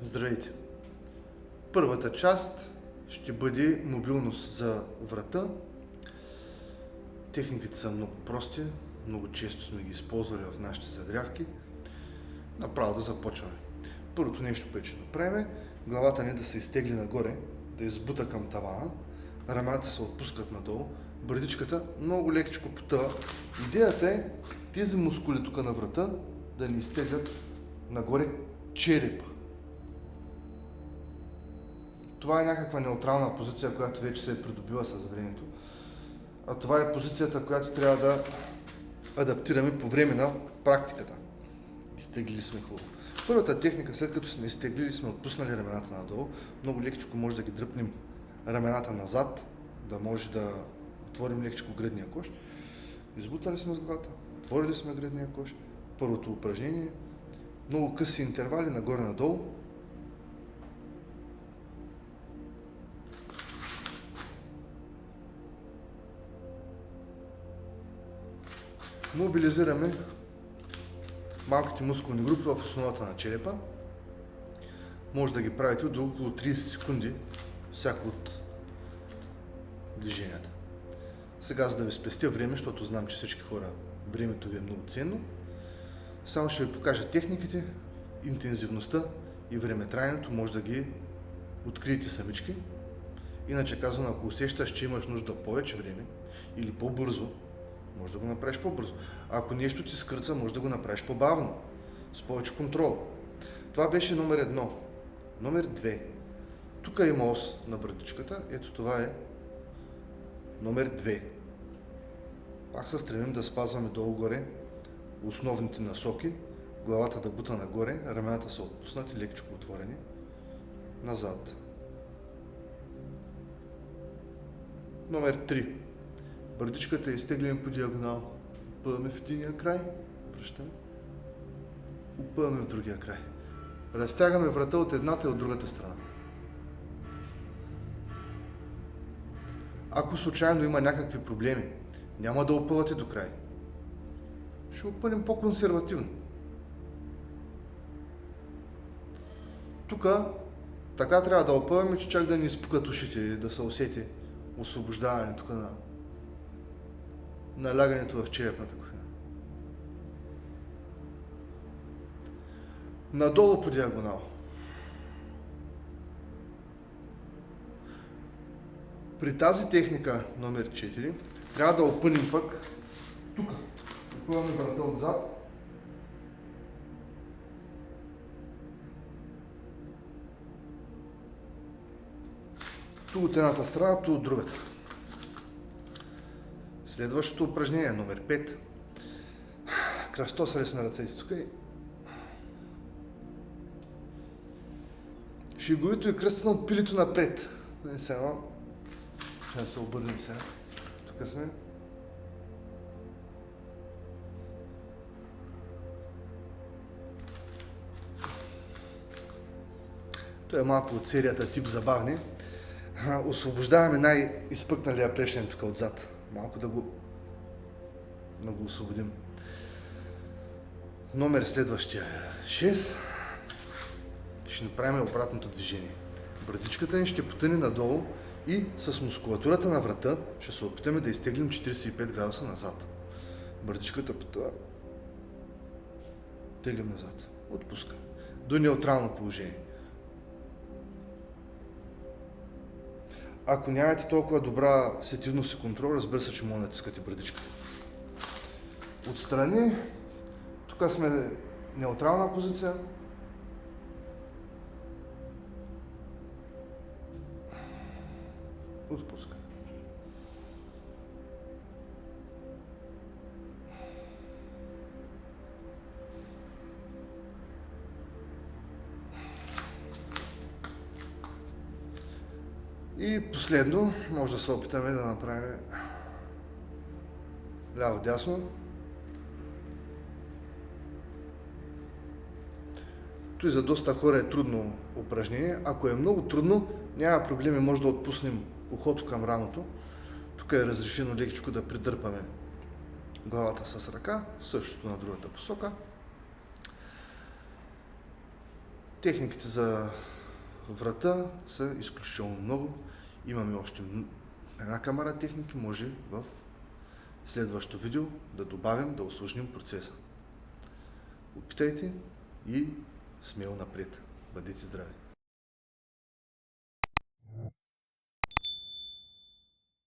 Здравейте! Първата част ще бъде мобилност за врата. Техниките са много прости, много често сме ги използвали в нашите загрявки. Направо да започваме. Първото нещо, което ще направим, главата ни да се изтегли нагоре, да избута към тавана, рамената се отпускат надолу, брадичката много лекичко потъва. Идеята е тези мускули тук на врата да ни изтеглят нагоре черепа. Това е някаква неутрална позиция, която вече се е придобила с времето. А това е позицията, която трябва да адаптираме по време на практиката. Изтеглили сме хубаво. Първата техника, след като сме изтеглили, сме отпуснали рамената надолу, много лекичко може да ги дръпнем рамената назад, да може да отворим лекичко гръдния кош. Избутали сме с главата, отворили сме гръдния кош. Първото упражнение, много къси интервали, нагоре-надолу. Мобилизираме малките мускулни групи в основата на черепа. Може да ги правите до около 30 секунди всяко от движенията. Сега, за да ви спестя време, защото знам, че всички хора времето ви е много ценно, само ще ви покажа техниките, интензивността и времетраенето, може да ги откриете самички. Иначе казано, ако усещаш, че имаш нужда повече време или по-бързо, може да го направиш по-бързо. Ако нещо ти скърца, може да го направиш по-бавно, с повече контрол. Това беше номер 1. Номер 2. Тук има ос на брадичката. Ето това е номер 2. Пак се стремим да спазваме долу-горе основните насоки. Главата да бута нагоре, рамената са отпуснати, лекичко отворени. Назад. Номер 3. Брадичката изтегляме по диагонал. Опъваме в единия край, връщаме. Опъваме в другия край. Разтягаме врата от едната и от другата страна. Ако случайно има някакви проблеми, няма да опъвате до край. Ще опънем по-консервативно. Тук така трябва да опъваме, че чак да ни изпукат ушите и да се усети освобождаване тук на налягането в черепната кухина. Надолу по диагонал. При тази техника номер 4 трябва да опънем пък тук. Опъваме врата отзад. Ту от едната страна, ту от другата. Следващото упражнение, номер 5. Кръстосали сме ръцете тук и шеговито и кръстено от пилито напред. Сега ще се обърнем сега. Тук сме. Това е малко от серията тип забавни. Освобождаваме най-изпъкналия прешен тук отзад. Малко да го освободим. Номер следващия 6. Ще направим обратното движение. Брадичката ни ще потъне надолу и с мускулатурата на врата ще се опитаме да изтеглим 45 градуса назад. Брадичката потъва. Теглим назад. Отпускаме. До неутрално положение. Ако нямате толкова добра сетивност и контрол, разбира се, че може да натискате брадичката. Отстрани, тук сме неутрална позиция. Отпускаме. И последно, може да се опитаме да направим ляво-дясно. Той за доста хора е трудно упражнение. Ако е много трудно, няма проблеми, може да отпуснем ухото към рамото. Тук е разрешено лекичко да придърпаме главата с ръка, същото на другата посока. Техниките за врата са изключително много. Имаме още една камара техники, може в следващото видео да добавим, да усложним процеса. Опитайте и смело напред. Бъдете здрави!